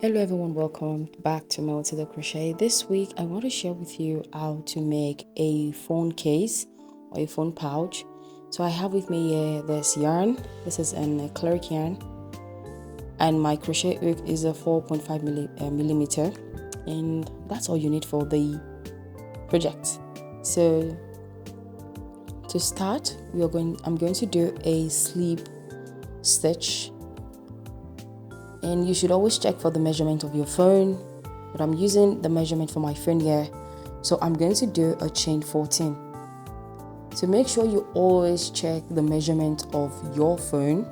Hello everyone, welcome back to Maltida Crochet. This week I want to share with you how to make a phone case or a phone pouch. So I have with me here this yarn. This is an acrylic yarn and my crochet hook is a 4.5 millimeter, and that's all you need for the project. So to start, I'm going to do a slip stitch. And you should always check for the measurement of your phone, but I'm using the measurement for my phone here. So I'm going to do a chain 14. So make sure you always check the measurement of your phone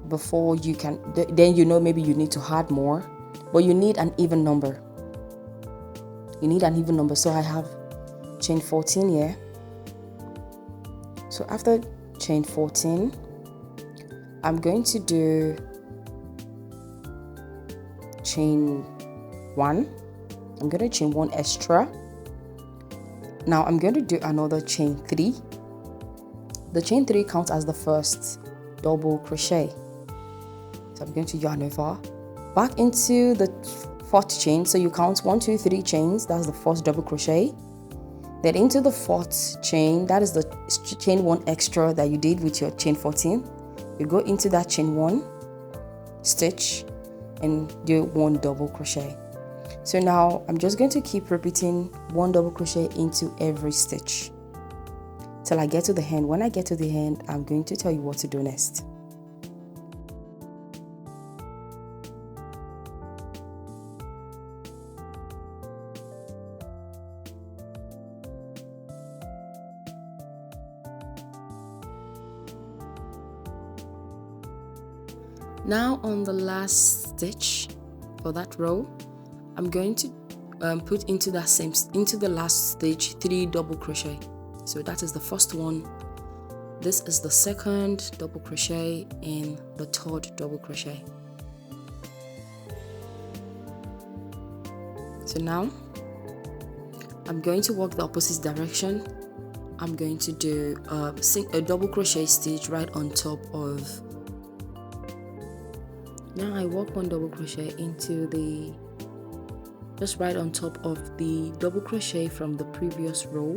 before you can, then you know maybe you need to add more, but you need an even number. So I have chain 14 here. So after chain 14, I'm going to do chain 1. I'm going to chain 1 extra. Now I'm going to do another chain 3. The chain 3 counts as the first double crochet. So I'm going to yarn over back into the 4th chain. So you count 1, 2, 3 chains. That's the first double crochet. Then into the 4th chain, that is the chain 1 extra that you did with your chain 14. You go into that chain 1 stitch and do 1 double crochet. So now I'm just going to keep repeating 1 double crochet into every stitch till I get to the end. When I get to the end, I'm going to tell you what to do next. Now on the last stitch for that row, I'm going to put into the last stitch 3 double crochet. So that is the first one. This is the 2nd double crochet and the 3rd double crochet. So now I'm going to work the opposite direction. I'm going to do a double crochet stitch right on top of. Now I work 1 double crochet into just right on top of the double crochet from the previous row.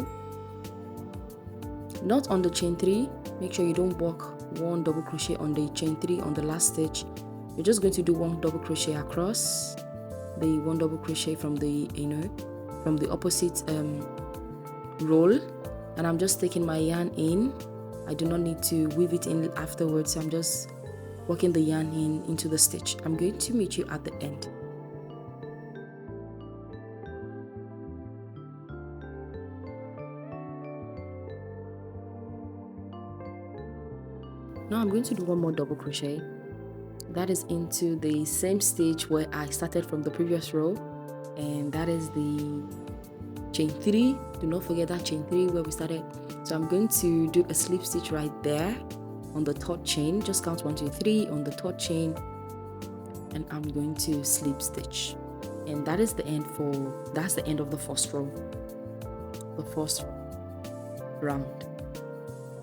Not on the chain 3. Make sure you don't work 1 double crochet on the chain 3 on the last stitch. You're just going to do 1 double crochet across the 1 double crochet from the from the opposite roll, and I'm just taking my yarn in. I do not need to weave it in afterwards, so I'm just working the yarn into the stitch. I'm going to meet you at the end. Now I'm going to do 1 more double crochet. That is into the same stitch where I started from the previous row, and that is the chain 3. Do not forget that chain 3 where we started. So I'm going to do a slip stitch right there on the 3rd chain. Just count 1, 2, 3 on the 3rd chain, and I'm going to slip stitch, and that is the end that's the end of the first row, the first round.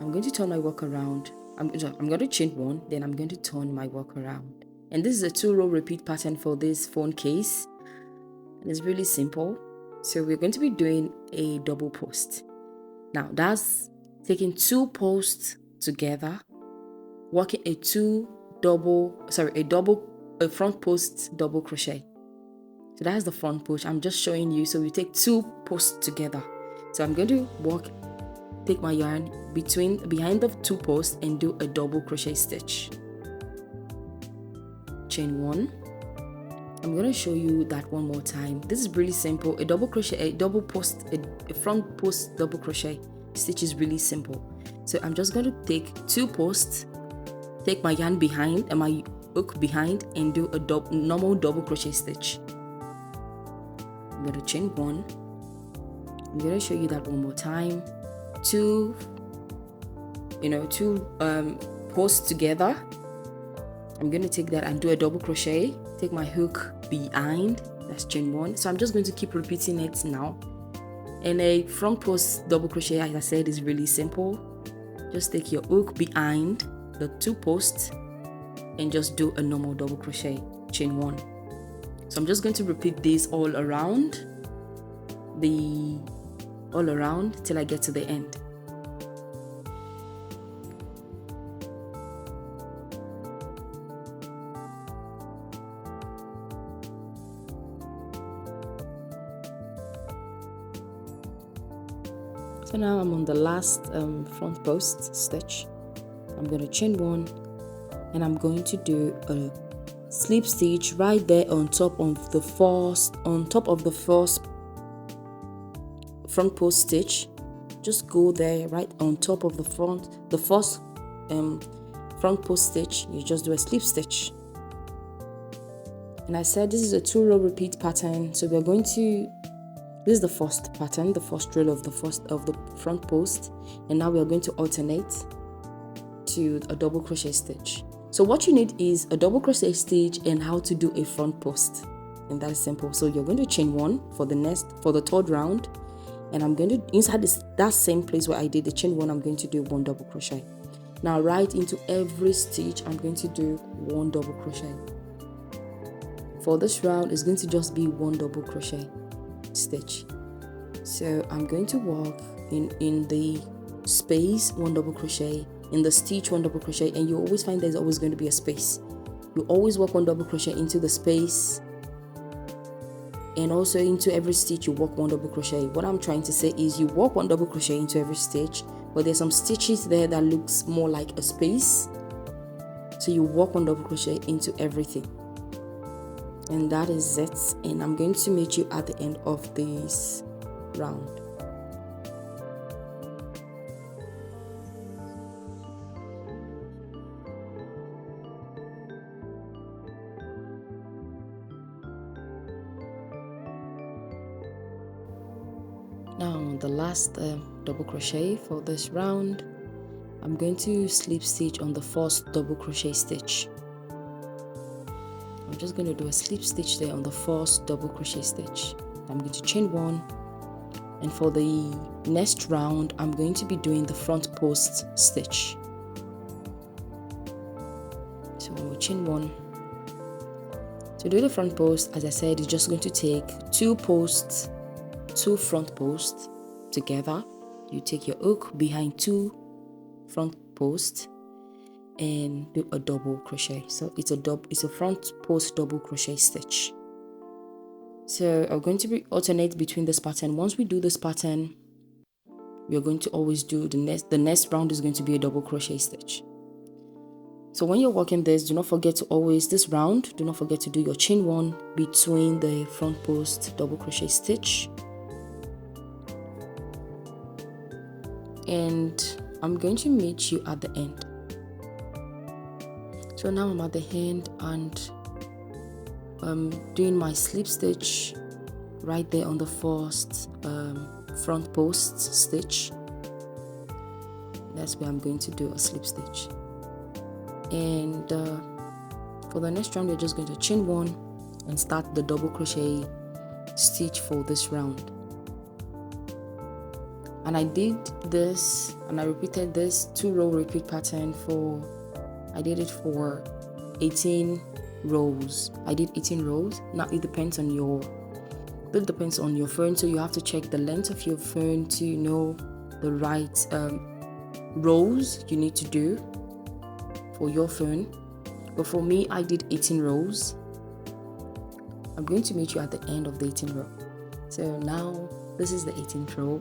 I'm going to turn my work around. I'm going to chain 1, then I'm going to turn my work around, and this is a 2-row repeat pattern for this phone case, and it's really simple. So we're going to be doing a double post. Now that's taking 2 posts together, working a front post double crochet. So that's the front post. I'm just showing you. So we take 2 posts together. So I'm going to take my yarn behind the 2 posts and do a double crochet stitch. Chain 1. I'm going to show you that one more time. This is really simple. A double crochet, a front post double crochet stitch is really simple. So I'm just going to take 2 posts, take my yarn behind and my hook behind, and do a normal double crochet stitch. I'm going to chain 1. I'm going to show you that one more time. 2 posts together. I'm going to take that and do a double crochet, take my hook behind, that's chain 1. So I'm just going to keep repeating it now. And a front post double crochet, as I said, is really simple. Just take your hook behind the 2 posts, and just do a normal double crochet, chain 1. So I'm just going to repeat this all around till I get to the end. So now I'm on the last front post stitch. I'm going to chain 1 and I'm going to do a slip stitch right there on top of the first front post stitch. Just go there right on top of the first front post stitch. You just do a slip stitch. And I said this is a 2-row repeat pattern, so we're going to, this is the first pattern, the first row of the front post, and now we are going to alternate to a double crochet stitch. So what you need is a double crochet stitch and how to do a front post, and that is simple. So you're going to chain 1 for the third round, and I'm going to, inside that same place where I did the chain 1, I'm going to do 1 double crochet. Now right into every stitch I'm going to do 1 double crochet. For this round it's going to just be 1 double crochet stitch. So I'm going to work in the space 1 double crochet, in the stitch 1 double crochet, and you always find there's always going to be a space. You always work 1 double crochet into the space, and also into every stitch you work 1 double crochet. What I'm trying to say is you work 1 double crochet into every stitch, but there's some stitches there that looks more like a space, so you work 1 double crochet into everything. And that is it, and I'm going to meet you at the end of this round. Now the last double crochet for this round, I'm going to slip stitch on the first double crochet stitch. I'm just going to do a slip stitch there on the first double crochet stitch. I'm going to chain 1, and for the next round I'm going to be doing the front post stitch. So I will chain 1. To do the front post, as I said, it's just going to take 2 front posts together. You take your hook behind 2 front posts and do a double crochet. So it's a front post double crochet stitch. So I'm going to alternate between this pattern. Once we do this pattern, we are going to always do the next round is going to be a double crochet stitch. So when you're working this, do not forget to always, this round, do not forget to do your chain 1 between the front post double crochet stitch. And I'm going to meet you at the end. So now I'm at the end and doing my slip stitch right there on the first front post stitch. That's where I'm going to do a slip stitch. And for the next round, we're just going to chain 1 and start the double crochet stitch for this round. And I did this and I repeated this 2-row repeat pattern I did it for 18 rows. I did 18 rows. Now it depends on your phone, so you have to check the length of your phone to know the right rows you need to do for your phone. But for me, I did 18 rows. I'm going to meet you at the end of the 18th row. So now this is the 18th row.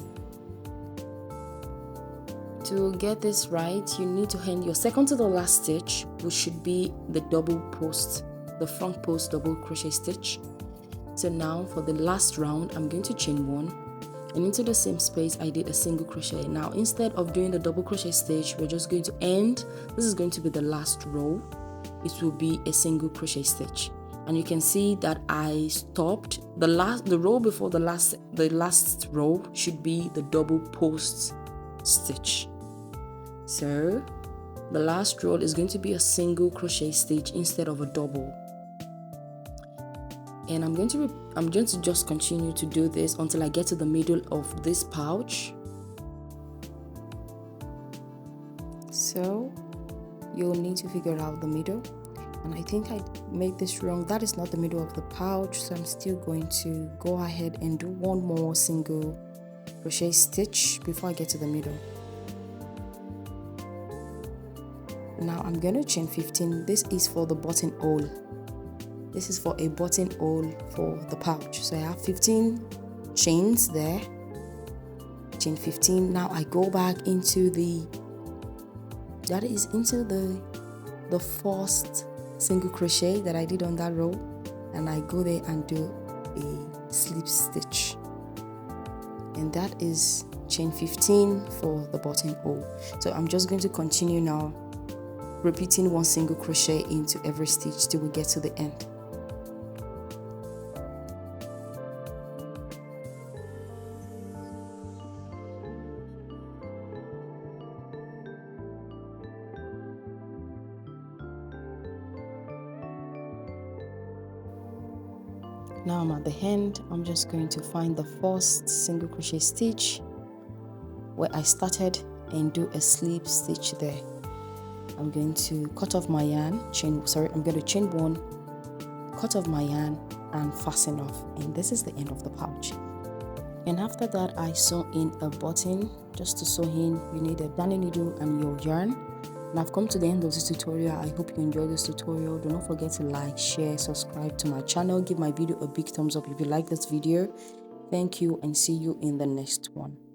To get this right, you need to end your second to the last stitch, which should be the front post double crochet stitch. So now for the last round, I'm going to chain 1, and into the same space I did a single crochet. Now instead of doing the double crochet stitch, we're just going to end. This is going to be the last row. It will be a single crochet stitch, and you can see that I stopped the row before the last row should be the double post stitch. So the last row is going to be a single crochet stitch instead of a double. And I'm going to just continue to do this until I get to the middle of this pouch. So you'll need to figure out the middle. and I think I made this wrong. That is not the middle of the pouch, so I'm still going to go ahead and do one more single crochet stitch before I get to the middle. Now I'm going to chain 15. This is for the buttonhole. This is for a buttonhole for the pouch. So I have 15 chains there. Chain 15. Now I go back into the first single crochet that I did on that row, and I go there and do a slip stitch, and that is chain 15 for the buttonhole. So I'm just going to continue now, repeating one single crochet into every stitch till we get to the end. Now I'm at the end. I'm just going to find the first single crochet stitch where I started and do a slip stitch there. I'm going to cut off my yarn, I'm going to chain one, cut off my yarn and fasten off, and this is the end of the pouch. And after that, I sew in a button. Just to sew in, you need a darning needle and your yarn. And I've come to the end of this tutorial. I hope you enjoyed this tutorial. Do not forget to like, share, subscribe to my channel. Give my video a big thumbs up if you like this video. Thank you, and see you in the next one.